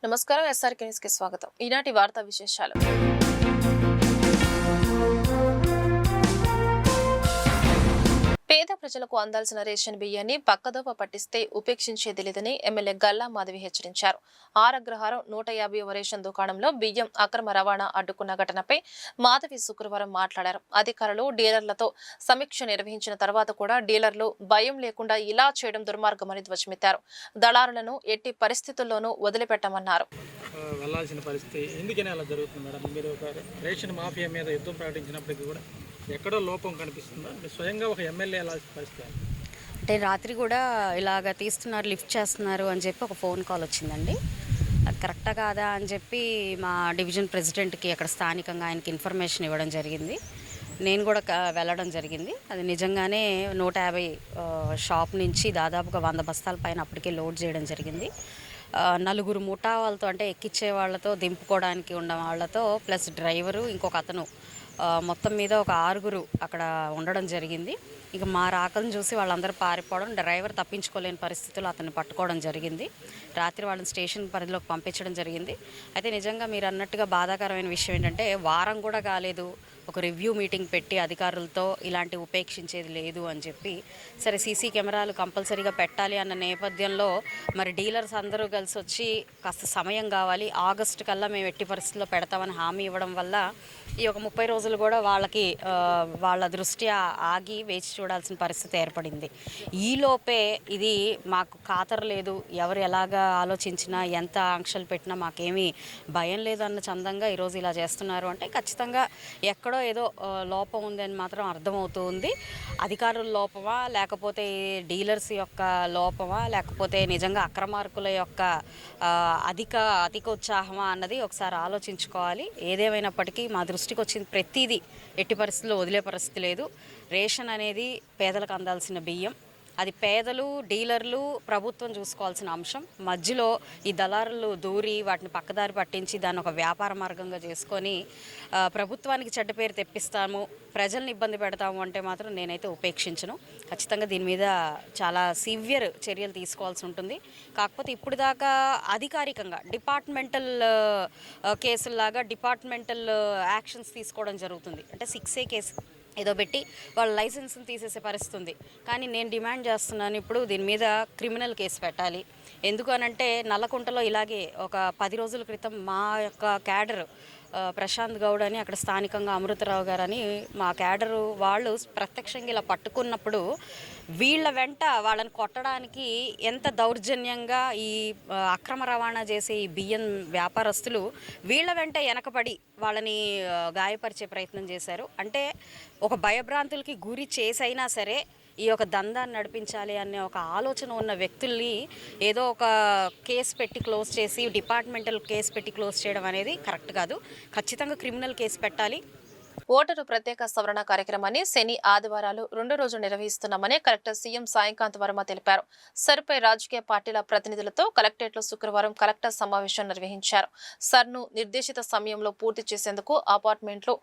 నమస్కారం SRK news కి స్వాగతం. ఈనాటి వార్తా విశేషాలు. పేద ప్రజలకు అందాల్సిన రేషన్ బియ్యాన్ని పక్కదోవ పట్టిస్తే ఉపేక్షించేది లేదని ఎమ్మెల్యే గల్లా మాధవి హెచ్చరించారు. ఆరగ్రహారం 150వ రేషన్ దుకాణంలో బియ్యం అక్రమ రవాణా అడ్డుకున్న ఘటనపై మాధవి శుక్రవారం మాట్లాడారు. అధికారులు డీలర్లతో సమీక్ష నిర్వహించిన తర్వాత కూడా డీలర్లు భయం లేకుండా ఇలా చేయడం దుర్మార్గమని ధ్వజమెత్తారు. దళారులను ఎట్టి పరిస్థితుల్లోనూ వదిలిపెట్టమన్నారు. వెళ్లాల్సిన పరిస్థితి ఎందుకని అలా జరుగుతుంది మేడం? మీరు ఒక రేషన్ మాఫియా మీద యుద్ధం ప్రకటించినప్పటికీ కూడా ఎక్కడో లోపం కనిపిస్తుందా? స్వయంగా ఒక ఎమ్మెల్యే వెళ్ళాల్సిన పరిస్థితి అంటే రాత్రి కూడా ఇలాగ తీస్తున్నారు, లిఫ్ట్ చేస్తున్నారు అని చెప్పి ఒక ఫోన్ కాల్ వచ్చిందండి. అది కరెక్టా కాదా అని చెప్పి మా డివిజన్ ప్రెసిడెంట్కి అక్కడ స్థానికంగా ఆయనకి ఇన్ఫర్మేషన్ ఇవ్వడం జరిగింది. నేను కూడా వెళ్ళడం జరిగింది. అది నిజంగానే 150 షాప్ నుంచి దాదాపుగా 100 బస్తాల పైన అప్పటికే లోడ్ చేయడం జరిగింది. 4 ముఠా వాళ్ళతో, అంటే ఎక్కిచ్చే వాళ్ళతో, దింపుకోవడానికి ఉన్న వాళ్ళతో ప్లస్ డ్రైవరు ఇంకొక అతను, మొత్తం మీద ఒక 6 అక్కడ ఉండడం జరిగింది. ఇక మా రాకలను చూసి వాళ్ళందరూ పారిపోవడం, డ్రైవర్ తప్పించుకోలేని పరిస్థితుల్లో అతన్ని పట్టుకోవడం జరిగింది. రాత్రి వాళ్ళని స్టేషన్ పరిధిలోకి పంపించడం జరిగింది. అయితే నిజంగా మీరు అన్నట్టుగా బాధాకరమైన విషయం ఏంటంటే, వారం కూడా కాలేదు ఒక రివ్యూ మీటింగ్ పెట్టి అధికారులతో ఇలాంటి ఉపేక్షించేది లేదు అని చెప్పి, సరే సీసీ కెమెరాలు కంపల్సరీగా పెట్టాలి అన్న నేపథ్యంలో మరి డీలర్స్ అందరూ కలిసి వచ్చి కాస్త సమయం కావాలి, ఆగస్టు కల్లా మేము ఎట్టి పరిస్థితుల్లో పెడతామని హామీ ఇవ్వడం వల్ల ఈ ఒక 30 రోజులు కూడా వాళ్ళకి వాళ్ళ దృష్ట్యా ఆగి వేచి చూడాల్సిన పరిస్థితి ఏర్పడింది. ఈలోపే ఇది మాకు ఖాతరు ఎవరు ఎలాగా ఆలోచించినా ఎంత ఆంక్షలు పెట్టినా మాకేమీ భయం లేదన్న చందంగా ఈరోజు ఇలా చేస్తున్నారు అంటే ఖచ్చితంగా ఎక్కడో ఏదో లోపం ఉందని మాత్రం అర్థమవుతూ ఉంది. అధికారుల లోపమా, లేకపోతే డీలర్స్ యొక్క లోపమా, లేకపోతే నిజంగా అక్రమార్కుల యొక్క అధిక ఉత్సాహమా అన్నది ఒకసారి ఆలోచించుకోవాలి. ఏదేమైనప్పటికీ మా దృష్టికి వచ్చింది ప్రతిదీ ఎట్టి పరిస్థితుల్లో వదిలే పరిస్థితి లేదు. రేషన్ అనేది పేదలకు అందాల్సిన బియ్యం, అది పేదలు, డీలర్లు, ప్రభుత్వం చూసుకోవాల్సిన అంశం. మధ్యలో ఈ దళారులు దూరి వాటిని పక్కదారి పట్టించి దాన్ని ఒక వ్యాపార మార్గంగా చేసుకొని ప్రభుత్వానికి చెడ్డ పేరు తెప్పిస్తాము, ప్రజల్ని ఇబ్బంది పెడతాము అంటే మాత్రం నేనైతే ఉపేక్షించను. ఖచ్చితంగా దీని మీద చాలా సివియర్ చర్యలు తీసుకోవాల్సి ఉంటుంది. కాకపోతే ఇప్పుడు దాకా అధికారికంగా డిపార్ట్మెంటల్ కేసుల్లాగా డిపార్ట్మెంటల్ యాక్షన్స్ తీసుకోవడం జరుగుతుంది. అంటే 6A కేసు ఏదో పెట్టి వాళ్ళ లైసెన్స్ని తీసేసే పరిస్థితి ఉంది. కానీ నేను డిమాండ్ చేస్తున్నాను, ఇప్పుడు దీని మీద క్రిమినల్ కేసు పెట్టాలి. ఎందుకు అనంటే నల్లకుంటలో ఇలాగే ఒక 10 రోజుల క్రితం మా యొక్క క్యాడర్ ప్రశాంత్ గౌడ్ అని, అక్కడ స్థానికంగా అమృతరావు గారు అని మా క్యాడరు వాళ్ళు ప్రత్యక్షంగా ఇలా పట్టుకున్నప్పుడు వీళ్ళ వెంట వాళ్ళని కొట్టడానికి ఎంత దౌర్జన్యంగా ఈ అక్రమ రవాణా చేసే ఈ బియ్యం వ్యాపారస్తులు వీళ్ళ వెంట వెనకపడి వాళ్ళని గాయపరిచే ప్రయత్నం చేశారు. అంటే ఒక భయభ్రాంతులకి గురి చేసైనా సరే ఈ యొక్క దందాన్ని నడిపించాలి అనే ఒక ఆలోచన ఉన్న వ్యక్తుల్ని ఏదో ఒక కేసు పెట్టి క్లోజ్ చేసి, డిపార్ట్మెంటల్ కేసు పెట్టి క్లోజ్ చేయడం అనేది కరెక్ట్ కాదు. ఖచ్చితంగా క్రిమినల్ కేసు పెట్టాలి. ఓటరు ప్రత్యేక సవరణ కార్యక్రమాన్ని శని, ఆదివారాలు 2 రోజులు నిర్వహిస్తున్నామని కలెక్టర్ సీఎం సాయికాంత్ వర్మ తెలిపారు. సర్పై రాజకీయ పార్టీల ప్రతినిధులతో కలెక్టరేట్లో శుక్రవారం కలెక్టర్ సమావేశం నిర్వహించారు. సర్ను నిర్దేశిత సమయంలో పూర్తి చేసేందుకు అపార్ట్మెంట్లు,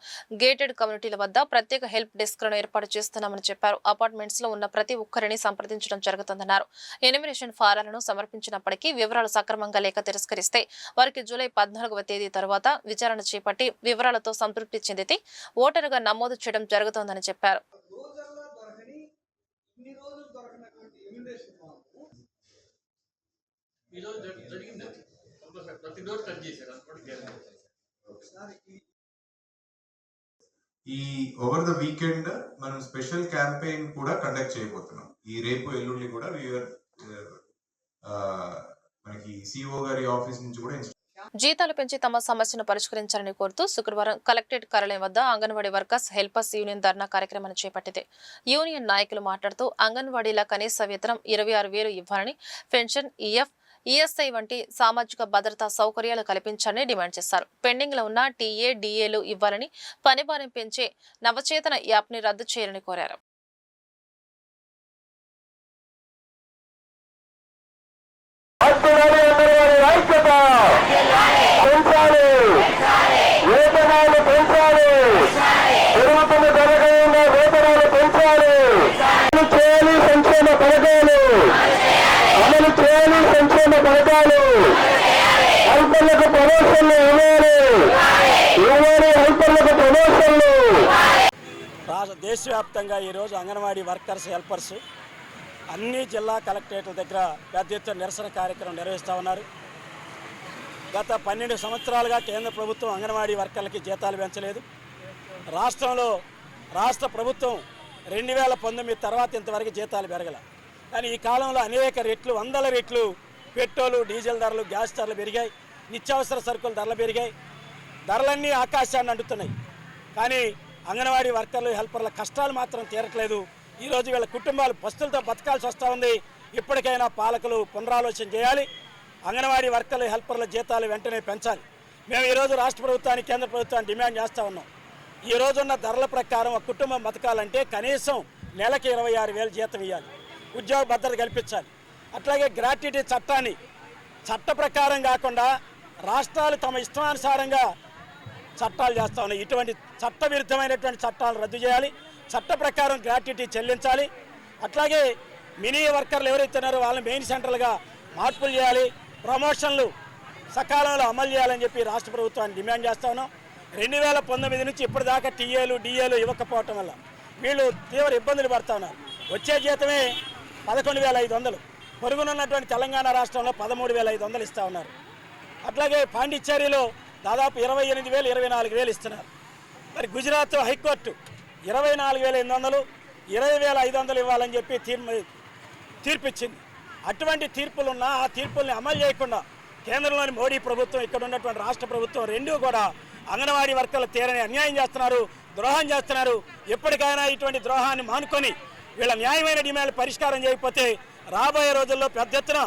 గేటెడ్ కమ్యూనిటీల వద్ద ప్రత్యేక హెల్ప్ డెస్క్లను ఏర్పాటు చేస్తున్నామని చెప్పారు. అపార్ట్మెంట్స్ లో ఉన్న ప్రతి ఒక్కరిని సంప్రదించడం జరుగుతుందన్నారు. ఎనిమినేషన్ ఫారాలను సమర్పించినప్పటికీ వివరాలు సక్రమంగా లేక తిరస్కరిస్తే వారికి జూలై 14వ తేదీ తర్వాత విచారణ చేపట్టి వివరాలతో సంతృప్తి చెందితే ఓటరుగా నమోదు చేయడం జరుగుతోందని చెప్పారు. ఈ ఓవర్ ద వీకెండ్ మనం స్పెషల్ క్యాంపెయిన్ కూడా కండక్ట్ చేయబోతున్నాం. ఈ రేపు ఎల్లుండి కూడా మనకి సిఓ గారి ఆఫీస్ నుంచి కూడా జీతాలు పెంచి తమ సమస్యను పరిష్కరించాలని కోరుతూ శుక్రవారం కలెక్టరేట్ కార్యాలయం వద్ద అంగన్వాడీ వర్కర్స్ హెల్పర్స్ యూనియన్ ధర్నా కార్యక్రమాన్ని చేపట్టింది. యూనియన్ నాయకులు మాట్లాడుతూ అంగన్వాడీల కనీస వేతనం 26,000 ఇవ్వాలని, పెన్షన్, ఈఎస్ఐ వంటి సామాజిక భద్రతా సౌకర్యాలు కల్పించాలని డిమాండ్ చేశారు. పెండింగ్ లో ఉన్న టీఏ, డిఏలు ఇవ్వాలని, పనిభారం పెంచే నవచేతన యాప్ ని రద్దు చేయాలని కోరారు. అమలు చేయాలి సంక్షేమ పథకాలు దేశవ్యాప్తంగా ఈరోజు అంగన్వాడీ వర్కర్స్ హెల్పర్స్ అన్ని జిల్లా కలెక్టరేట్ల దగ్గర పెద్ద ఎత్తున నిరసన కార్యక్రమం నిర్వహిస్తూ ఉన్నారు. గత 12 సంవత్సరాలుగా కేంద్ర ప్రభుత్వం అంగన్వాడీ వర్కర్లకి జీతాలు పెంచలేదు. రాష్ట్ర ప్రభుత్వం 2019 తర్వాత ఇంతవరకు జీతాలు పెరగల. కానీ ఈ కాలంలో అనేక రెట్లు, వందల రెట్లు పెట్రోలు, డీజిల్ ధరలు, గ్యాస్ ధరలు పెరిగాయి. నిత్యావసర సరుకుల ధరలు పెరిగాయి. ధరలన్నీ ఆకాశాన్ని అంటుతున్నాయి. కానీ అంగన్వాడీ వర్కర్లు, హెల్పర్ల కష్టాలు మాత్రం తీరట్లేదు. ఈరోజు వీళ్ళ కుటుంబాలు పస్తులతో బతకాల్సి వస్తూ ఉంది. ఇప్పటికైనా పాలకులు పునరాలోచన చేయాలి. అంగన్వాడీ వర్కర్లు, హెల్పర్ల జీతాలు వెంటనే పెంచాలి. మేము ఈరోజు రాష్ట్ర ప్రభుత్వానికి, కేంద్ర ప్రభుత్వాన్ని డిమాండ్ చేస్తూ ఉన్నాం. ఈ రోజున్న ధరల ప్రకారం ఒక కుటుంబం బతకాలంటే కనీసం నెలకి 26,000 జీతం ఇవ్వాలి. ఉద్యోగ భద్రత కల్పించాలి. అట్లాగే గ్రాట్యుటీ చట్టాన్ని చట్ట ప్రకారం కాకుండా రాష్ట్రాలు తమ ఇష్టానుసారంగా చట్టాలు చేస్తూ ఉన్నాయి. ఇటువంటి చట్టవిరుద్ధమైనటువంటి చట్టాలు రద్దు చేయాలి. చట్ట ప్రకారం గ్రాట్యుటీ చెల్లించాలి. అట్లాగే మినీ వర్కర్లు ఎవరైతే ఉన్నారో వాళ్ళని మెయిన్ సెంటర్లుగా మార్పులు చేయాలి. ప్రమోషన్లు సకాలంలో అమలు చేయాలని చెప్పి రాష్ట్ర ప్రభుత్వాన్ని డిమాండ్ చేస్తూ ఉన్నాం. 2019 నుంచి ఇప్పటిదాకా టీఏలు, డిఏలు ఇవ్వకపోవటం వల్ల వీళ్ళు తీవ్ర ఇబ్బందులు పడుతూ ఉన్నారు. వచ్చే జీతమే 11,500. పొరుగునున్నటువంటి తెలంగాణ రాష్ట్రంలో 13,500 ఇస్తూ ఉన్నారు. అట్లాగే పాండిచ్చేరిలో దాదాపు 28,000, 24,000 ఇస్తున్నారు. మరి గుజరాత్ హైకోర్టు 24,800, 20,500 ఇవ్వాలని చెప్పి తీర్పిచ్చింది. అటువంటి తీర్పులున్నా ఆ తీర్పుల్ని అమలు చేయకుండా కేంద్రంలోని మోడీ ప్రభుత్వం, ఇక్కడ ఉన్నటువంటి రాష్ట్ర ప్రభుత్వం రెండూ కూడా అంగన్వాడీ వర్కర్లు తీరని అన్యాయం చేస్తున్నారు, ద్రోహం చేస్తున్నారు. ఎప్పటికైనా ఇటువంటి ద్రోహాన్ని మానుకొని వీళ్ళ న్యాయమైన డిమాండ్లు పరిష్కారం చేయకపోతే రాబోయే రోజుల్లో పెద్ద ఎత్తున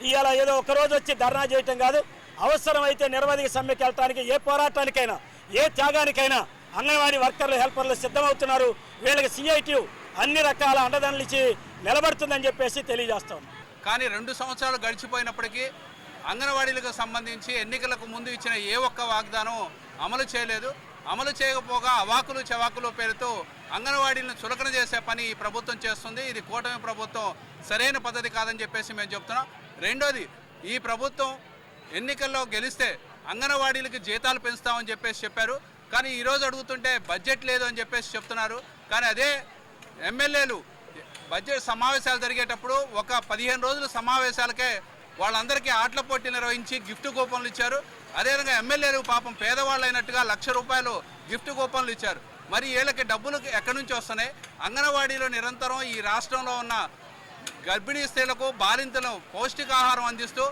ఇవాళ ఏదో ఒకరోజు వచ్చి ధర్నా చేయటం కాదు, అవసరమైతే నిరవధిక సమ్మెకి వెళ్ళటానికి, ఏ పోరాటానికైనా, ఏ త్యాగానికైనా అంగన్వాడీ వర్కర్లు, హెల్పర్లు సిద్ధమవుతున్నారు. వీళ్ళకి సిఐటి అన్ని రకాల అండదండలు ఇచ్చి నిలబడుతుందని చెప్పేసి తెలియజేస్తాం. కానీ 2 సంవత్సరాలు గడిచిపోయినప్పటికీ అంగన్వాడీలకు సంబంధించి ఎన్నికలకు ముందు ఇచ్చిన ఏ ఒక్క వాగ్దానం అమలు చేయలేదు. అమలు చేయకపోగా అవాకులు చవాకులు పేరుతో అంగన్వాడీలను చులకన చేసే పని ఈ ప్రభుత్వం చేస్తుంది. ఇది కూటమి ప్రభుత్వం సరైన పద్ధతి కాదని చెప్పేసి మేము చెప్తున్నాం. రెండోది, ఈ ప్రభుత్వం ఎన్నికల్లో గెలిస్తే అంగన్వాడీలకు జీతాలు పెంచుతామని చెప్పేసి చెప్పారు. కానీ ఈరోజు అడుగుతుంటే బడ్జెట్ లేదు అని చెప్పేసి చెప్తున్నారు. కానీ అదే ఎమ్మెల్యేలు బడ్జెట్ సమావేశాలు జరిగేటప్పుడు ఒక 15 రోజుల సమావేశాలకే వాళ్ళందరికీ ఆటల పోటీ నిర్వహించి గిఫ్ట్ కూపన్లు ఇచ్చారు. అదేవిధంగా ఎమ్మెల్యేలు పాపం పేదవాళ్ళు అయినట్టుగా ₹1,00,000 గిఫ్ట్ కూపన్లు ఇచ్చారు. మరి వీళ్ళకి డబ్బులు ఎక్కడి నుంచి వస్తున్నాయి? అంగన్వాడీలో నిరంతరం ఈ రాష్ట్రంలో ఉన్న గర్భిణీ స్త్రీలకు, బాలింతలకు పౌష్టికాహారం అందిస్తూ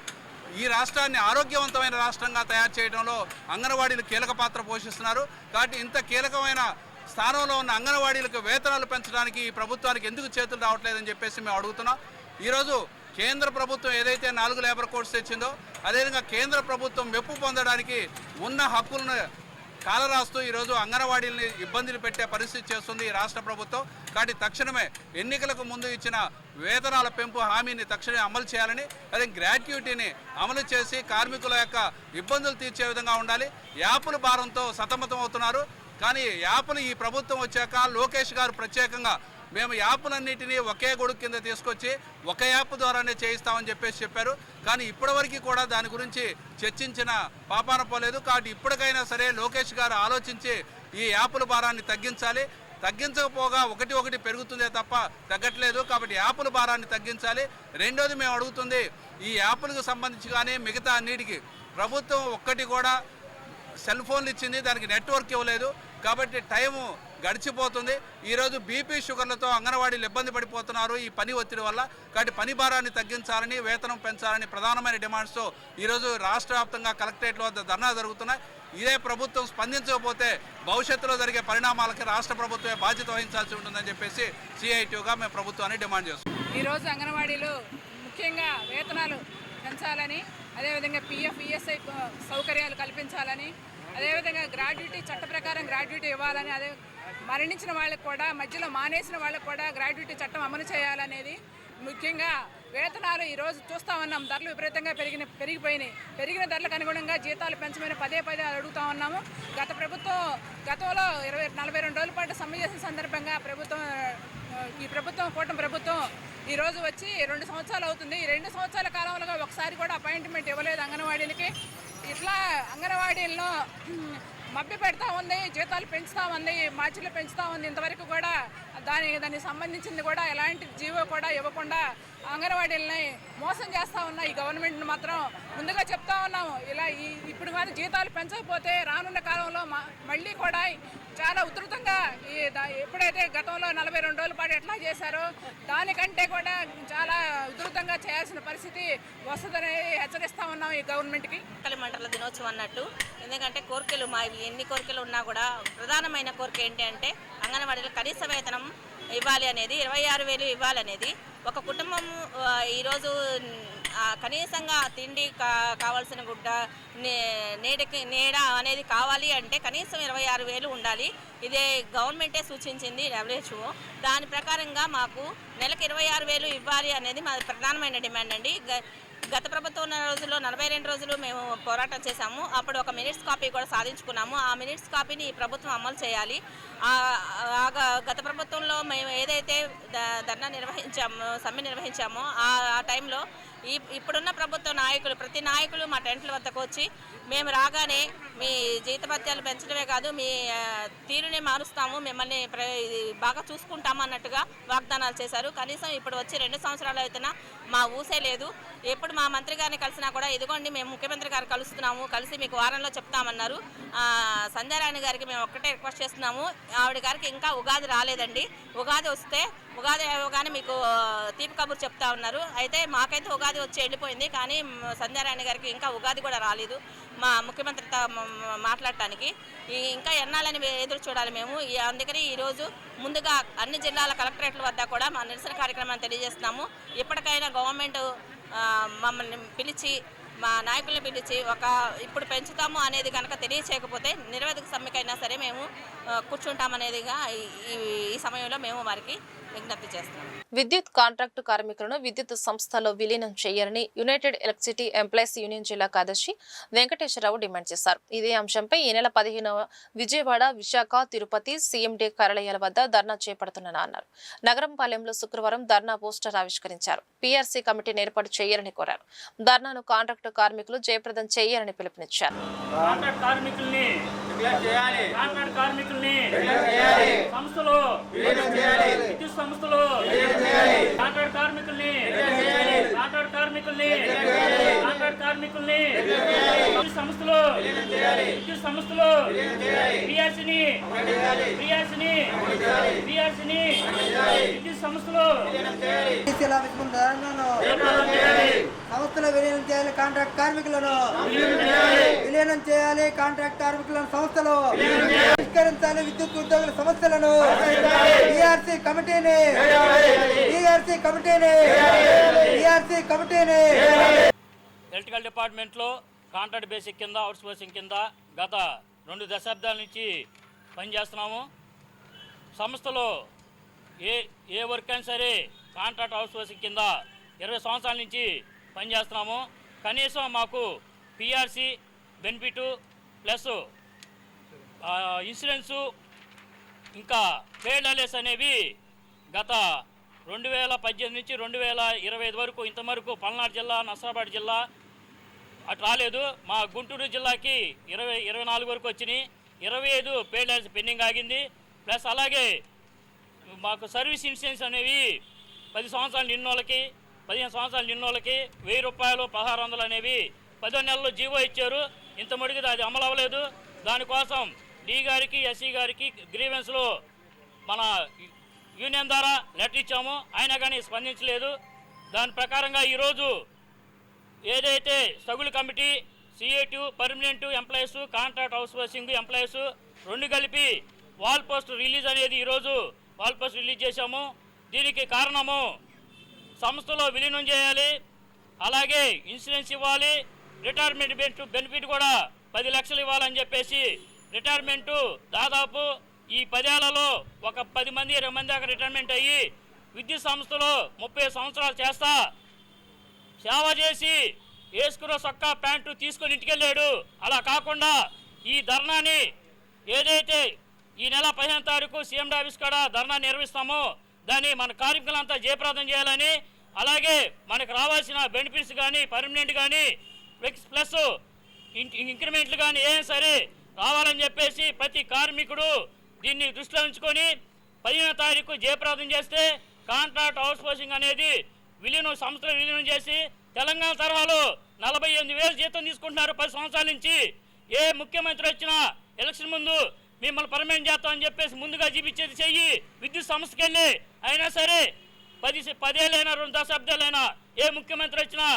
ఈ రాష్ట్రాన్ని ఆరోగ్యవంతమైన రాష్ట్రంగా తయారు చేయడంలో అంగన్వాడీలు కీలక పాత్ర పోషిస్తున్నారు. కాబట్టి ఇంత కీలకమైన స్థానంలో ఉన్న అంగన్వాడీలకు వేతనాలు పెంచడానికి ఈ ప్రభుత్వానికి ఎందుకు చేతులు రావట్లేదని చెప్పేసి మేము అడుగుతున్నాం. ఈరోజు కేంద్ర ప్రభుత్వం ఏదైతే 4 లేబర్ కోడ్స్ తెచ్చిందో, అదేవిధంగా కేంద్ర ప్రభుత్వం మెప్పు పొందడానికి ఉన్న హక్కులను కాలరాస్తూ ఈరోజు అంగన్వాడీలని ఇబ్బందులు పెట్టే పరిస్థితి చేస్తుంది ఈ రాష్ట్ర ప్రభుత్వం. కాబట్టి తక్షణమే ఎన్నికలకు ముందు ఇచ్చిన వేతనాల పెంపు హామీని తక్షణమే అమలు చేయాలని, అదే గ్రాట్యుటీని అమలు చేసి కార్మికుల యొక్క ఇబ్బందులు తీర్చే విధంగా ఉండాలి. యాపుల భారంతో సతమతం అవుతున్నారు. కానీ యాపులు ఈ ప్రభుత్వం వచ్చాక లోకేష్ గారు ప్రత్యేకంగా మేము యాపులన్నిటినీ ఒకే గొడుగు కింద తీసుకొచ్చి ఒక యాప్ ద్వారానే చేయిస్తామని చెప్పారు. కానీ ఇప్పటివరకు కూడా దాని గురించి చర్చించిన పాపాన పోలేదు. కాబట్టి ఇప్పటికైనా సరే లోకేష్ గారు ఆలోచించి ఈ యాపుల భారాన్ని తగ్గించాలి. తగ్గించకపోగా ఒకటి పెరుగుతుందే తప్ప తగ్గట్లేదు. కాబట్టి యాపుల భారాన్ని తగ్గించాలి. రెండోది మేము అడుగుతుంది, ఈ యాపులకు సంబంధించి కానీ మిగతా అన్నిటికీ ప్రభుత్వం ఒక్కటి కూడా సెల్ ఫోన్లు ఇచ్చింది, దానికి నెట్వర్క్ ఇవ్వలేదు. కాబట్టి టైము గడిచిపోతుంది. ఈరోజు బీపీ షుగర్లతో అంగన్వాడీలు ఇబ్బంది పడిపోతున్నారు ఈ పని ఒత్తిడి వల్ల. కాబట్టి పని భారాన్ని తగ్గించాలని, వేతనం పెంచాలని ప్రధానమైన డిమాండ్స్తో ఈరోజు రాష్ట్ర వ్యాప్తంగా కలెక్టరేట్ల వద్ద ధర్నా జరుగుతున్నాయి. ఇదే ప్రభుత్వం స్పందించకపోతే భవిష్యత్తులో జరిగే పరిణామాలకి రాష్ట్ర ప్రభుత్వమే బాధ్యత వహించాల్సి ఉంటుందని చెప్పేసి సిఐటిగా మేము ప్రభుత్వాన్ని డిమాండ్ చేస్తున్నాం. ఈరోజు అంగన్వాడీలు ముఖ్యంగా వేతనాలు పెంచాలని, అదేవిధంగా పిఎఫ్, ఈఎస్ఐ సౌకర్యాలు కల్పించాలని, అదేవిధంగా గ్రాడ్యుటీ చట్ట ప్రకారం గ్రాడ్యుటీ ఇవ్వాలని, అదే మరణించిన వాళ్ళకి కూడా, మధ్యలో మానేసిన వాళ్ళకి కూడా గ్రాడ్యుటీ చట్టం అమలు చేయాలనేది ముఖ్యంగా. వేతనాలు ఈరోజు చూస్తూ ఉన్నాం, ధరలు విపరీతంగా పెరిగిపోయినాయి. పెరిగిన ధరలకు అనుగుణంగా జీతాలు పెంచమని పదే అడుగుతూ ఉన్నాము. గతంలో 42 రోజుల పాటు సమ్మె చేసిన సందర్భంగా ఈ ప్రభుత్వం కూటమి ప్రభుత్వం ఈరోజు వచ్చి 2 సంవత్సరాలు అవుతుంది. ఈ 2 సంవత్సరాల కాలంలో ఒకసారి కూడా అపాయింట్మెంట్ ఇవ్వలేదు అంగన్వాడీలకి. ఇట్లా అంగన్వాడీల్లో మభ్య పెడతా ఉంది, జీతాలు పెంచుతా ఉంది, మార్చిలు పెంచుతా ఉంది. ఇంతవరకు కూడా దానికి సంబంధించింది కూడా ఎలాంటి జీవో కూడా ఇవ్వకుండా అంగన్వాడీలని మోసం చేస్తూ ఉన్న ఈ గవర్నమెంట్ని మాత్రం ముందుగా చెప్తా ఉన్నాము. ఇలా ఇప్పుడు కానీ జీతాలు పెంచకపోతే రానున్న కాలంలో మళ్ళీ కూడా చాలా ఉధృతంగా ఎప్పుడైతే గతంలో 42 రోజుల పాటు ఎట్లా చేశారో దానికంటే కూడా చాలా ఉధృతంగా చేయాల్సిన పరిస్థితి వస్తుందని హెచ్చరిస్తా ఉన్నాం ఈ గవర్నమెంట్కి. మండల దినోత్సవం అన్నట్టు, ఎందుకంటే కోరికలు మా ఎన్ని కోరికలు ఉన్నా కూడా ప్రధానమైన కోరిక ఏంటి అంటే అంగన్వాడీలో కనీస వేతనం ఇవ్వాలి అనేది, 26,000 ఇవ్వాలనేది. ఒక కుటుంబం ఈరోజు కనీసంగా తిండి కావాల్సిన గుడ్డ నీడ అనేది కావాలి అంటే కనీసం 26,000 ఉండాలి. ఇదే గవర్నమెంటే సూచించింది WHO. దాని ప్రకారంగా మాకు నెలకు 26,000 ఇవ్వాలి అనేది మా ప్రధానమైన డిమాండ్ అండి. గత ప్రభుత్వం ఉన్న రోజుల్లో 42 రోజులు మేము పోరాటం చేశాము. అప్పుడు ఒక మినిట్స్ కాపీ కూడా సాధించుకున్నాము. ఆ మినిట్స్ కాపీని ఈ ప్రభుత్వం అమలు చేయాలి. గత ప్రభుత్వంలో మేము ఏదైతే ధర్నా నిర్వహించామో, సమ్మె నిర్వహించామో ఆ టైంలో ఇప్పుడున్న ప్రభుత్వ నాయకులు ప్రతి నాయకులు మా టెంట్ల వద్దకు వచ్చి మేము రాగానే మీ జీతభత్యాలు పెంచడమే కాదు, మీ తీరుని మారుస్తాము, మిమ్మల్ని బాగా చూసుకుంటాము అన్నట్టుగా వాగ్దానాలు చేశారు. కనీసం ఇప్పుడు వచ్చి 2 సంవత్సరాలు అవుతున్నా మా ఊసే లేదు. ఎప్పుడు మా మంత్రి గారిని కలిసినా కూడా ఇదిగోండి మేము ముఖ్యమంత్రి గారు కలుస్తున్నాము, కలిసి మీకు వారంలో చెప్తామన్నారు. సంధ్యారాణి గారికి మేము ఒక్కటే రిక్వెస్ట్ చేస్తున్నాము, ఆవిడ గారికి ఇంకా ఉగాది రాలేదండి. ఉగాది వస్తే ఉగాది అవగానే మీకు తీపి కబురు చెప్తా ఉన్నారు. అయితే మాకైతే ఉగాది వచ్చి వెళ్ళిపోయింది, కానీ సంధ్యారాణి గారికి ఇంకా ఉగాది కూడా రాలేదు మా ముఖ్యమంత్రితో మాట్లాడటానికి. ఇంకా ఎన్నాళ్ళని ఎదురు చూడాలి మేము. అందుకని ఈరోజు ముందుగా అన్ని జిల్లాల కలెక్టరేట్ల వద్ద కూడా మా నిరసన కార్యక్రమాన్ని తెలియజేస్తున్నాము. ఇప్పటికైనా గవర్నమెంట్ మమ్మల్ని పిలిచి, మా నాయకుల్ని పిలిచి ఇప్పుడు పెంచుతాము అనేది కనుక తెలియచేయకపోతే నిరవధిక సమ్మెకైనా సరే మేము కూర్చుంటామనేదిగా ఈ సమయంలో మేము వారికి విజ్ఞప్తి చేస్తాం. విద్యుత్ కాంట్రాక్టు కార్మికులను విద్యుత్ సంస్థలో విలీనం చేయాలని యునైటెడ్ ఎలక్ట్రిసిటీ ఎంప్లాయీస్ యూనియన్ జిల్లా కార్యదర్శి వెంకటేశ్వరరావు డిమాండ్ చేశారు. ఇదే అంశంపై ఈ నెల 15వ విజయవాడ, విశాఖ, తిరుపతి CMD కార్యాలయాల వద్ద ధర్నా చేపడుతున్నా అన్నారు. నగరంపాలెంలో శుక్రవారం ధర్నా పోస్టర్ ఆవిష్కరించారు. PRC కమిటీని ఏర్పాటు చేయాలని కోరారు. ధర్నాను కాంట్రాక్టు కార్మికులు జయప్రదం చేయాలని పిలుపునిచ్చారు. సంస్థలో విలీనం చేయాలి, కాంట్రాక్ట్ కార్మికులను విలీనం చేయాలి, కాంట్రాక్ట్ కార్మికులను సంస్థలో పరిష్కరించాలి, విద్యుత్ ఉద్యోగుల సమస్యలను PRC కమిటీని ఎలక్ట్రికల్ డిపార్ట్మెంట్లో కాంట్రాక్ట్ బేసిక్ కింద, అవుట్సోర్సింగ్ కింద గత 2 దశాబ్దాల నుంచి పనిచేస్తున్నాము. సంస్థలో ఏ వర్క్ అయినా సరే కాంట్రాక్ట్ అవుట్సోర్సింగ్ కింద 20 సంవత్సరాల నుంచి పనిచేస్తున్నాము. కనీసం మాకు PRC బెనిఫిట్ ప్లస్ ఇన్సూరెన్సు ఇంకా ట్రేడ్ అలయన్స్ అనేవి గత 2018 నుంచి 2025 వరకు ఇంతవరకు పల్నాడు జిల్లా, నర్సాబాద్ జిల్లా అటు రాలేదు. మా గుంటూరు జిల్లాకి 24 వరకు వచ్చినాయి. 25 పేడ్ అలయన్స్ పెండింగ్ ఆగింది. ప్లస్ అలాగే మాకు సర్వీస్ ఇన్సూరెన్స్ అనేవి 10 సంవత్సరాలు నిన్నోళ్ళకి, 15 సంవత్సరాలు నిన్నోళ్ళకి 1000 రూపాయలు 1600 అనేవి 10 నెలల్లో జీవో ఇచ్చారు. ఇంత మటుకు అది అమలు అవ్వలేదు. దానికోసం D గారికి, SC గారికి గ్రీవెన్స్లో మన యూనియన్ ద్వారా లెటర్ ఇచ్చాము, అయినా కానీ స్పందించలేదు. దాని ప్రకారంగా ఈరోజు ఏదైతే సగులు committee, CAT permanent employees, contract outsourcing employees 2 కలిపి వాల్ పోస్ట్ రిలీజ్ అనేది ఈరోజు వాల్ పోస్ట్ రిలీజ్ చేశాము. దీనికి కారణము సంస్థలో విలీనం చేయాలి, అలాగే ఇన్సూరెన్స్ ఇవ్వాలి, రిటైర్మెంట్ బెనిఫిట్ కూడా 10 లక్షలు ఇవ్వాలని చెప్పేసి రిటైర్మెంటు దాదాపు ఈ 10 ఏళ్లలో ఒక 10 మంది 20 మంది దాకా రిటైర్మెంట్ అయ్యి విద్యుత్ సంస్థలో 30 సంవత్సరాలు చేస్తా సేవ చేసి వేసుకున్న సొక్కా ప్యాంటు తీసుకొని ఇంటికెళ్ళాడు. అలా కాకుండా ఈ ధర్నాని ఏదైతే ఈ నెల 15వ తారీఖు CMD ఆఫీస్ కాడ ధర్నా నిర్వహిస్తామో దాన్ని మన కార్మికులంతా జయప్రదం చేయాలని, అలాగే మనకు రావాల్సిన బెనిఫిట్స్ కానీ, పర్మనెంట్ కానీ, ప్లస్ ఇంక్రిమెంట్లు కానీ ఏం సరే రావాలని చెప్పేసి ప్రతి కార్మికుడు దీన్ని దృష్టిలో ఉంచుకొని 15వ తారీఖు జయప్రదం చేస్తే కాంట్రాక్ట్ హౌస్ పోసింగ్ అనేది సంస్థలు విలీనం చేసి తెలంగాణ తరహాలో 48,000 జీతం తీసుకుంటున్నారు 10 సంవత్సరాల నుంచి. ఏ ముఖ్యమంత్రి వచ్చినా ఎలక్షన్ ముందు మిమ్మల్ని పర్మనెంట్ చేస్తామని చెప్పేసి ముందుగా చూపించేది చెయ్యి విద్యుత్ సంస్థకి వెళ్ళి. అయినా సరే 10 ఏళ్ళైనా 2 దశాబ్దాలైనా ఏ ముఖ్యమంత్రి వచ్చినా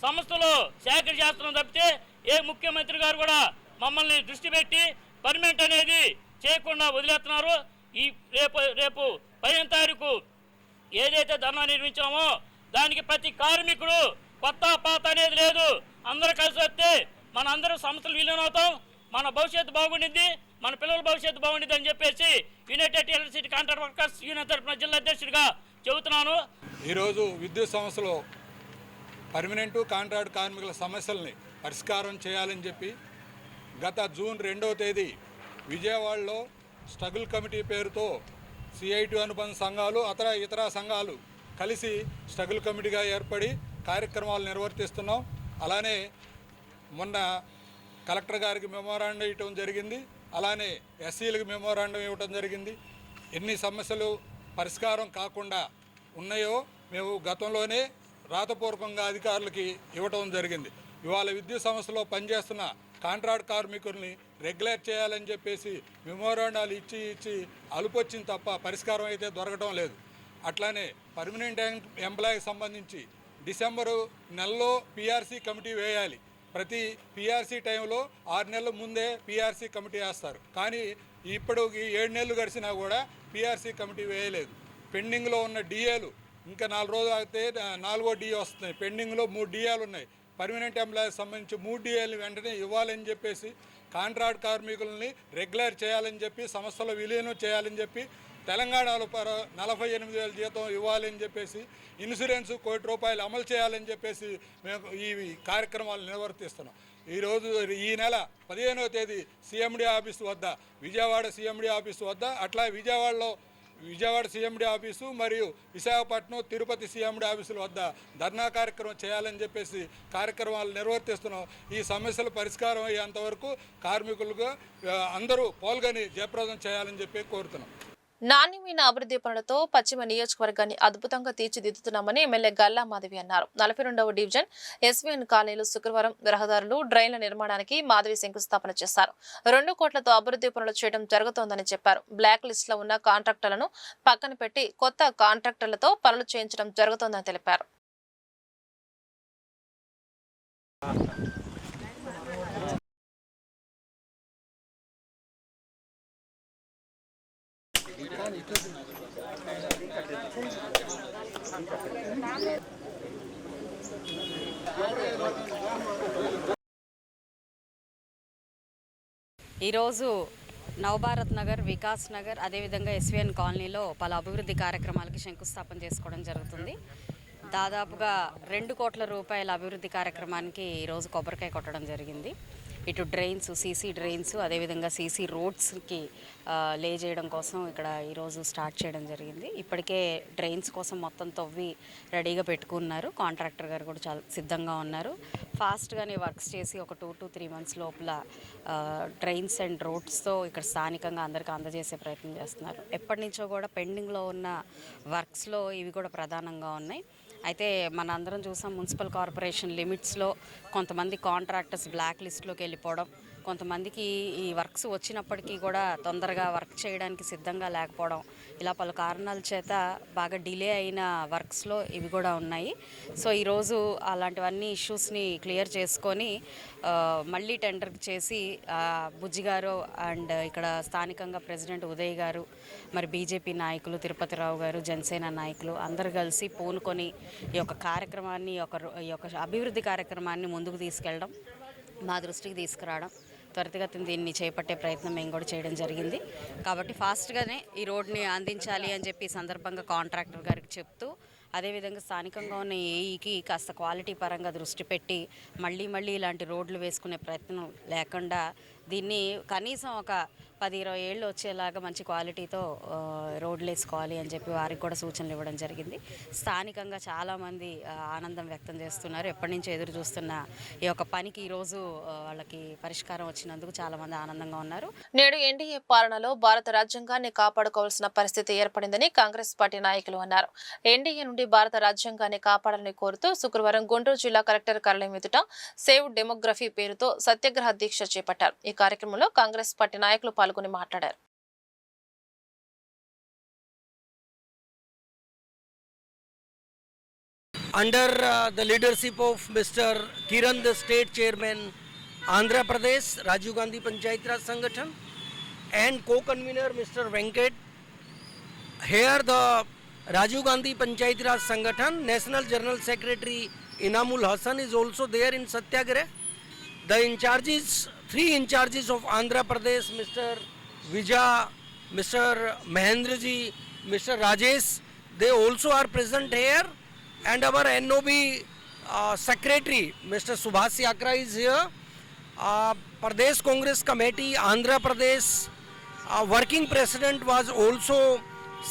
సంస్థలు సేకరణ చేస్తున్నాం తప్పితే ఏ ముఖ్యమంత్రి గారు కూడా మమ్మల్ని దృష్టి పెట్టి పర్మనెంట్ అనేది చేయకుండా వదిలేస్తున్నారు. ఈ రేపు 15వ తారీఖు ఏదైతే ధర్నా నిర్మించామో దానికి ప్రతి కార్మికుడు కొత్త పాత అనేది లేదు, అందరూ కలిసి వస్తే మన అందరూ సంస్థలు విలీనం అవుతాం, మన భవిష్యత్తు బాగుండింది, మన పిల్లల భవిష్యత్తు బాగుండింది అని చెప్పేసి United electricity contract workers union తరఫున జిల్లా అధ్యక్షుడిగా చెబుతున్నాను. ఈరోజు విద్యుత్ సంస్థలో పర్మనెంటు కాంట్రాక్ట్ కార్మికుల సమస్యల్ని పరిష్కారం చేయాలని చెప్పి గత జూన్ 2వ తేదీ విజయవాడలో స్ట్రగుల్ కమిటీ పేరుతో CIT అనుబంధ సంఘాలు ఇతర సంఘాలు కలిసి స్ట్రగుల్ కమిటీగా ఏర్పడి కార్యక్రమాలు నిర్వర్తిస్తున్నాం. అలానే మొన్న కలెక్టర్ గారికి మెమోరాండం ఇవ్వడం జరిగింది, అలానే SCలకు మెమోరాండం ఇవ్వడం జరిగింది. ఎన్ని సమస్యలు పరిష్కారం కాకుండా ఉన్నాయో మేము గతంలోనే రాతపూర్వకంగా అధికారులకి ఇవ్వడం జరిగింది. ఇవాళ విద్యుత్ సంస్థలో పనిచేస్తున్న కాంట్రాక్ట్ కార్మికుల్ని రెగ్యులేట్ చేయాలని చెప్పేసి మెమోరాండాలు ఇచ్చి అలుపొచ్చింది తప్ప పరిష్కారం అయితే దొరకడం లేదు. అట్లానే పర్మనెంట్ ఎంప్లాయీకి సంబంధించి డిసెంబరు నెలలో PRC కమిటీ వేయాలి. ప్రతి PRC టైంలో 6 నెలల ముందే PRC కమిటీ వేస్తారు, కానీ ఇప్పుడు 7 నెలలు గడిచినా కూడా PRC కమిటీ వేయలేదు. పెండింగ్లో ఉన్న DAలు ఇంకా 4 రోజులు అయితే 4వ DA వస్తున్నాయి. పెండింగ్లో 3 DAలు ఉన్నాయి. పర్మనెంట్ ఎంప్లాయీకి సంబంధించి 3 DAలు వెంటనే ఇవ్వాలని చెప్పేసి కాంట్రాక్ట్ కార్మికులని రెగ్యులర్ చేయాలని చెప్పి సంస్థలో విలీనం చేయాలని చెప్పి తెలంగాణలో 48,000 జీతం ఇవ్వాలని చెప్పేసి ఇన్సూరెన్స్ ₹1,00,00,000 అమలు చేయాలని చెప్పేసి మేము ఈ కార్యక్రమాలు నిర్వర్తిస్తున్నాం. ఈరోజు ఈ నెల 15వ తేదీ CMD ఆఫీసు వద్ద విజయవాడ CMD ఆఫీసు వద్ద అట్లా విజయవాడ CMD ఆఫీసు మరియు విశాఖపట్నం తిరుపతి CMD ఆఫీసుల వద్ద ధర్నా కార్యక్రమం చేయాలని చెప్పేసి కార్యక్రమాలు నిర్వర్తిస్తున్నాం. ఈ సమస్యల పరిష్కారం అయ్యేంతవరకు కార్మికులుగా అందరూ పాల్గొని జయప్రదం చేయాలని చెప్పి కోరుతున్నాం. నాణ్యమైన అభివృద్ధి పనులతో పశ్చిమ నియోజకవర్గాన్ని అద్భుతంగా తీర్చిదిద్దుతున్నామని ఎమ్మెల్యే గల్లా మాధవి అన్నారు. 42వ డివిజన్ SVN కాలనీలో శుక్రవారం రహదారులు డ్రైన్ల నిర్మాణానికి మాధవి శంకుస్థాపన చేశారు. 2 కోట్లతో అభివృద్ధి పనులు చేయడం జరుగుతోందని చెప్పారు. బ్లాక్ లిస్ట్ లో ఉన్న కాంట్రాక్టర్లను పక్కన పెట్టి కొత్త కాంట్రాక్టర్లతో పనులు చేయించడం జరుగుతోందని తెలిపారు. ఈరోజు నవభారత్ నగర్, వికాస్ నగర్, అదేవిధంగా SVN కాలనీలో పలు అభివృద్ధి కార్యక్రమాలకి శంకుస్థాపన చేసుకోవడం జరుగుతుంది. దాదాపుగా 2 కోట్ల రూపాయల అభివృద్ధి కార్యక్రమానికి ఈరోజు కొబ్బరికాయ కొట్టడం జరిగింది. ఇటు డ్రైన్స్, CC డ్రైన్స్, అదేవిధంగా CC రోడ్స్కి లే చేయడం కోసం ఇక్కడ ఈరోజు స్టార్ట్ చేయడం జరిగింది. ఇప్పటికే డ్రైన్స్ కోసం మొత్తం తవ్వి రెడీగా పెట్టుకున్నారు. కాంట్రాక్టర్ గారు కూడా చాలా సిద్ధంగా ఉన్నారు. ఫాస్ట్గానే వర్క్స్ చేసి ఒక 2 to 3 months లోపల డ్రైన్స్ అండ్ రోడ్స్తో ఇక్కడ స్థానికంగా అందరికీ అందజేసే ప్రయత్నం చేస్తున్నారు. ఎప్పటి నుంచో కూడా పెండింగ్లో ఉన్న వర్క్స్లో ఇవి కూడా ప్రధానంగా ఉన్నాయి. అయితే మన అందరం చూసాం, మున్సిపల్ కార్పొరేషన్ లిమిట్స్లో కొంతమంది కాంట్రాక్టర్స్ బ్లాక్ లిస్ట్లోకి వెళ్ళిపోవడం, కొంతమందికి ఈ వర్క్స్ వచ్చినప్పటికీ కూడా తొందరగా వర్క్ చేయడానికి సిద్ధంగా లేకపోవడం, ఇలా పలు కారణాల చేత బాగా డిలే అయిన వర్క్స్లో ఇవి కూడా ఉన్నాయి. సో ఈరోజు అలాంటివన్నీ ఇష్యూస్ని క్లియర్ చేసుకొని మళ్ళీ టెండర్ చేసి బుజ్జి గారు అండ్ ఇక్కడ స్థానికంగా ప్రెసిడెంట్ ఉదయ్ గారు, మరి BJP నాయకులు, తిరుపతిరావు గారు, జనసేన నాయకులు అందరూ కలిసి పూనుకొని ఈ యొక్క కార్యక్రమాన్ని, ఈ యొక్క అభివృద్ధి కార్యక్రమాన్ని ముందుకు తీసుకెళ్ళడం, మా దృష్టికి తీసుకురావడం, త్వరితగతిన దీన్ని చేపట్టే ప్రయత్నం మేము కూడా చేయడం జరిగింది. కాబట్టి ఫాస్ట్గానే ఈ రోడ్ని అందించాలి అని చెప్పి సందర్భంగా కాంట్రాక్టర్ గారికి చెప్తూ, అదేవిధంగా స్థానికంగా ఉన్న ఏఈకి కాస్త క్వాలిటీ పరంగా దృష్టి పెట్టి మళ్ళీ ఇలాంటి రోడ్లు వేసుకునే ప్రయత్నం లేకుండా దీన్ని కనీసం ఒక 10-20 ఏళ్ళు వచ్చేలాగా మంచి క్వాలిటీతో రోడ్లు వేసుకోవాలి అని చెప్పి వారికి కూడా సూచనలు ఇవ్వడం జరిగింది. స్థానికంగా చాలామంది ఆనందం వ్యక్తం చేస్తున్నారు. ఎప్పటి నుంచో ఎదురు చూస్తున్న ఈ యొక్క పనికి ఈరోజు వాళ్ళకి పరిష్కారం వచ్చినందుకు చాలామంది ఆనందంగా ఉన్నారు. నేడు ఎన్డీఏ పాలనలో భారత రాజ్యాంగాన్ని కాపాడుకోవాల్సిన పరిస్థితి ఏర్పడిందని కాంగ్రెస్ పార్టీ నాయకులు అన్నారు. ఎన్డీఏ నుండి భారత రాజ్యాంగాన్ని కాపాడాలని కోరుతూ శుక్రవారం గుంటూరు జిల్లా కలెక్టర్ కార్యాలయం ఎదుట సేవ్ డెమోగ్రఫీ పేరుతో సత్యాగ్రహ దీక్ష చేపట్టారు. ఈ కార్యక్రమంలో కాంగ్రెస్ పార్టీ నాయకులు పాల్గొని మాట్లాడారు. Under the leadership of Mr. Kiran, the state chairman, Andhra Pradesh, Rajiv Gandhi Panchayat Raj Sangathan, and co-convener Mr. Venkat, here the Rajiv Gandhi Panchayat Raj Sangathan, National General Secretary Inamul Hassan is also there in Satyagrah. The three in charges of Andhra Pradesh, Mr. Vijay, Mr. Mahendraji, Mr. Rajesh, they also are present here. And our NOB secretary, Mr. Subhash Yakra is here. Pradesh Congress Committee, Andhra Pradesh working president was also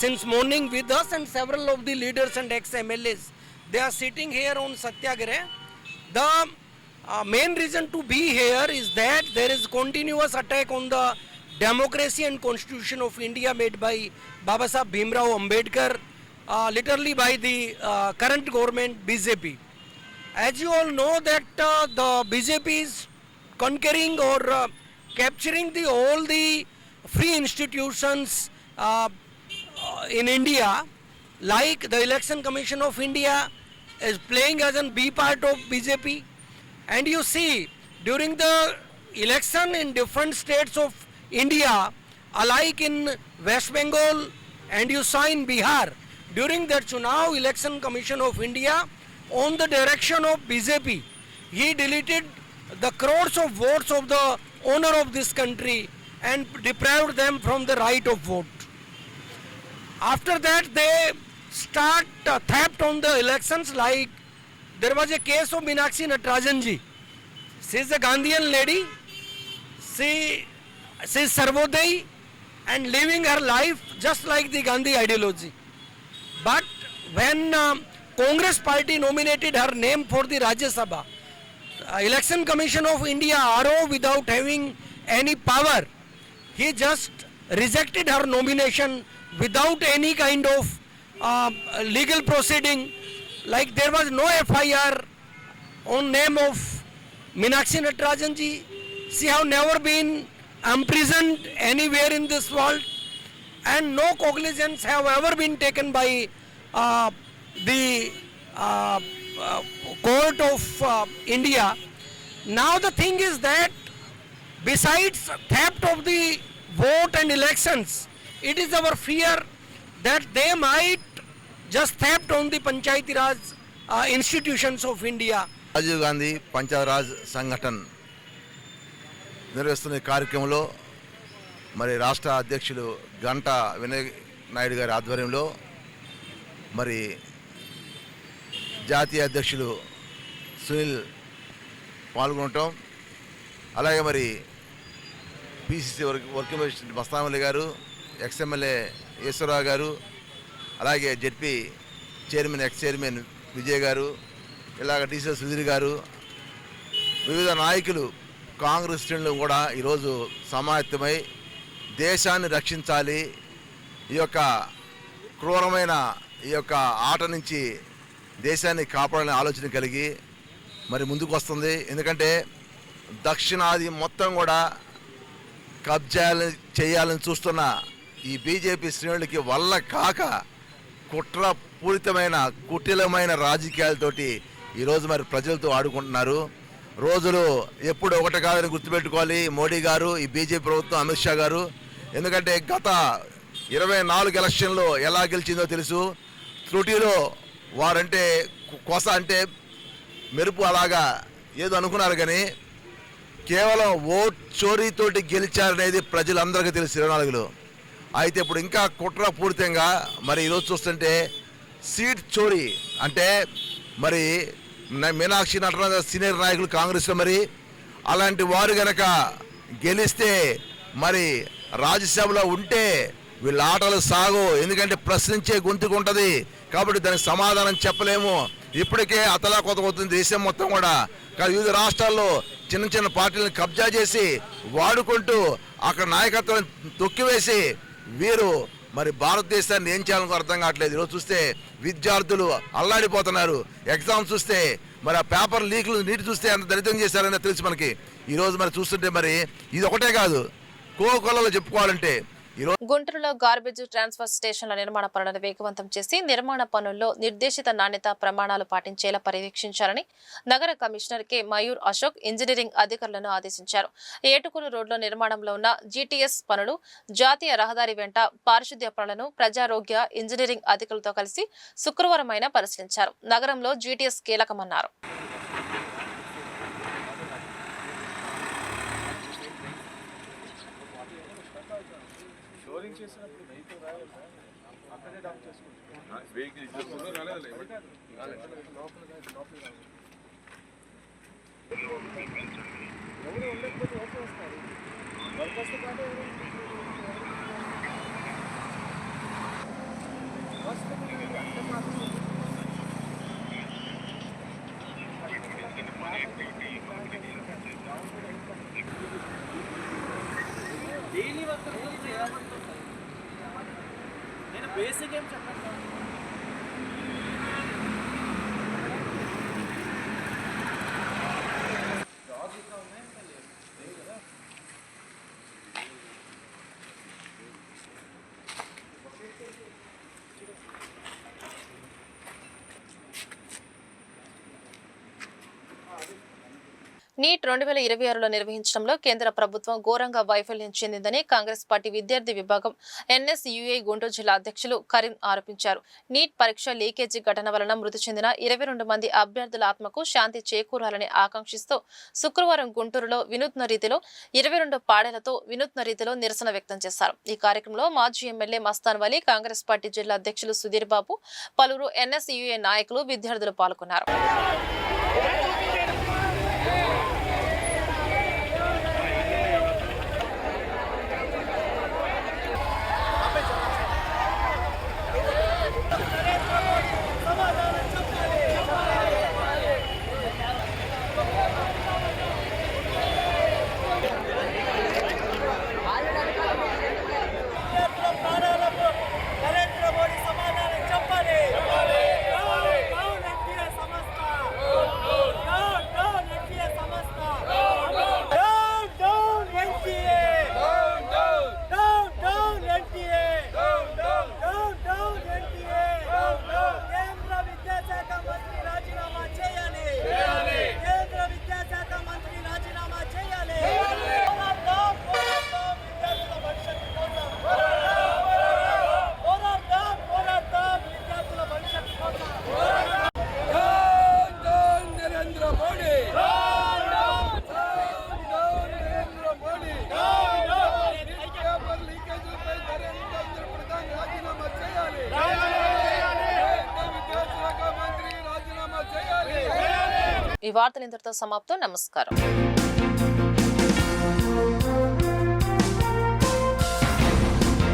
since morning with us, and several of the leaders and ex-MLAs. They are sitting here on Satyagrah. The main reason to be here is that there is continuous attack on the democracy and constitution of India made by Baba Saheb Bhimrao Ambedkar, literally by the current government BJP. As you all know that the BJP is conquering or capturing all the free institutions in India, like the Election Commission of India is playing as a B part of BJP. And you see, during the election in different states of India, alike in West Bengal and you saw in Bihar, during the Chunav Election Commission of India, on the direction of BJP, he deleted the crores of votes of the owner of this country and deprived them from the right of vote. After that, they start theft on the elections, like there was a case of Meenakshi Natarajanji. She is a Gandhian lady. She is Sarvodaya and living her life just like the Gandhi ideology. But when Congress party nominated her name for the Rajya Sabha, Election Commission of India RO, without having any power, he just rejected her nomination without any kind of legal proceeding. Like there was no FIR on name of Meenakshi Natarajanji. She have never been imprisoned anywhere in this world, and no cognizance have ever been taken by the court of India. Now the thing is that besides theft of the vote and elections, it is our fear that they might just theft on the Panchayati Raj institutions of India. Rajiv Gandhi Panchayat Raj సంఘటన్ నిర్వహిస్తున్న కార్యక్రమంలో మరి రాష్ట్ర అధ్యక్షులు గంటా వినయ్ నాయుడు గారి ఆధ్వర్యంలో మరి జాతీయ అధ్యక్షులు సునీల్ పాల్గొనటం, అలాగే మరి పిసిసి వర్కింగ్ ప్రెసిడెంట్ మస్తానవల్లి గారు, ఎక్స్ఎమ్మెల్యే ఈశ్వరరావు గారు, అలాగే ZP chairman X chairman Vijay గారు, ఇలాగ టీసీ సుధీర్ గారు, వివిధ నాయకులు కాంగ్రెస్ శ్రేణులు కూడా ఈరోజు సమాయత్తమై దేశాన్ని రక్షించాలి, ఈ యొక్క క్రూరమైన ఈ యొక్క ఆట నుంచి దేశాన్ని కాపాడాలనే ఆలోచన కలిగి మరి ముందుకు వస్తుంది. ఎందుకంటే దక్షిణాది మొత్తం కూడా కబ్జాలు చేయాలని చూస్తున్న ఈ బీజేపీ శ్రేణులకి వల్ల కాక కుట్రపూరితమైన కుటిలమైన రాజకీయాలతోటి ఈరోజు మరి ప్రజలతో ఆడుకుంటున్నారు. రోజులు ఎప్పుడు ఒకటి కాదని గుర్తుపెట్టుకోవాలి మోడీ గారు, ఈ బీజేపీ ప్రభుత్వం, అమిత్ షా గారు. ఎందుకంటే గత 24 ఎలక్షన్లో ఎలా గెలిచిందో తెలుసు. త్రుటిలో వారంటే కొస అంటే మెరుపు అలాగా ఏదో అనుకున్నారు, కానీ కేవలం ఓట్ చోరీతోటి గెలిచారనేది ప్రజలందరికీ తెలుసు 24లో. అయితే ఇప్పుడు ఇంకా కుట్రపూరితంగా మరి ఈరోజు చూస్తుంటే సీట్ చోరీ అంటే మరి మీనాక్షి నటరాజన్ సీనియర్ నాయకులు కాంగ్రెస్లో, మరి అలాంటి వారు గనక గెలిస్తే మరి రాజ్యసభలో ఉంటే వీళ్ళ ఆటలు సాగు. ఎందుకంటే ప్రశ్నించే గొంతుకు ఉంటుంది కాబట్టి దానికి సమాధానం చెప్పలేము. ఇప్పటికే అతలాకుతలవుతుంది దేశం మొత్తం కూడా. వివిధ రాష్ట్రాల్లో చిన్న చిన్న పార్టీలను కబ్జా చేసి వాడుకుంటూ అక్కడ నాయకత్వం తొక్కివేసి వీరు మరి భారతదేశాన్ని ఏం చేయాలని అర్థం కావట్లేదు. ఈరోజు చూస్తే విద్యార్థులు అల్లాడిపోతున్నారు. ఎగ్జామ్స్ చూస్తే మరి ఆ పేపర్ లీక్లు నీటి చూస్తే అంత దరిద్రం చేశారని తెలుసు మనకి. ఈరోజు మరి చూస్తుంటే మరి ఇది ఒకటే కాదు, కోకొల్లలో చెప్పుకోవాలంటే గుంటూరులో గార్బేజ్ ట్రాన్స్ఫర్ స్టేషన్ల నిర్మాణ పనులను వేగవంతం చేసి నిర్మాణ పనుల్లో నిర్దేశిత నాణ్యత ప్రమాణాలు పాటించేలా పర్యవేక్షించాలని నగర commissioner K Mayur Ashok engineering అధికారులను ఆదేశించారు. ఏటుకూరు రోడ్లో నిర్మాణంలో ఉన్న జీటీఎస్ పనులు, జాతీయ రహదారి వెంట పారిశుద్ధ్య పనులను ప్రజారోగ్య ఇంజనీరింగ్ అధికారులతో కలిసి శుక్రవారం ఆయన పరిశీలించారు. నగరంలో జీటీఎస్ కీలకమన్నారు. బేసిక్ ఏం చెప్పండి. నీట్ 2026లో నిర్వహించడంలో కేంద్ర ప్రభుత్వం ఘోరంగా వైఫల్యం చెందిందని కాంగ్రెస్ పార్టీ విద్యార్థి విభాగం ఎన్ఎస్యుఐ గుంటూరు జిల్లా అధ్యక్షులు కరీం ఆరోపించారు. నీట్ పరీక్ష లీకేజీ ఘటన వలన మృతి చెందిన 22 మంది అభ్యర్థుల ఆత్మకు శాంతి చేకూరాలని ఆకాంక్షిస్తూ శుక్రవారం గుంటూరులో వినూత్న రీతిలో 22 పాడేలతో వినూత్న రీతిలో నిరసన వ్యక్తం చేశారు. ఈ కార్యక్రమంలో మాజీ ఎమ్మెల్యే మస్తాన్ వలీ, కాంగ్రెస్ పార్టీ జిల్లా అధ్యక్షులు సుధీర్ బాబు, పలువురు ఎన్ఎస్యుఐ నాయకులు, విద్యార్థులు పాల్గొన్నారు. ఈ వార్తలు ఇంతటితో సమాప్తం. నమస్కారం.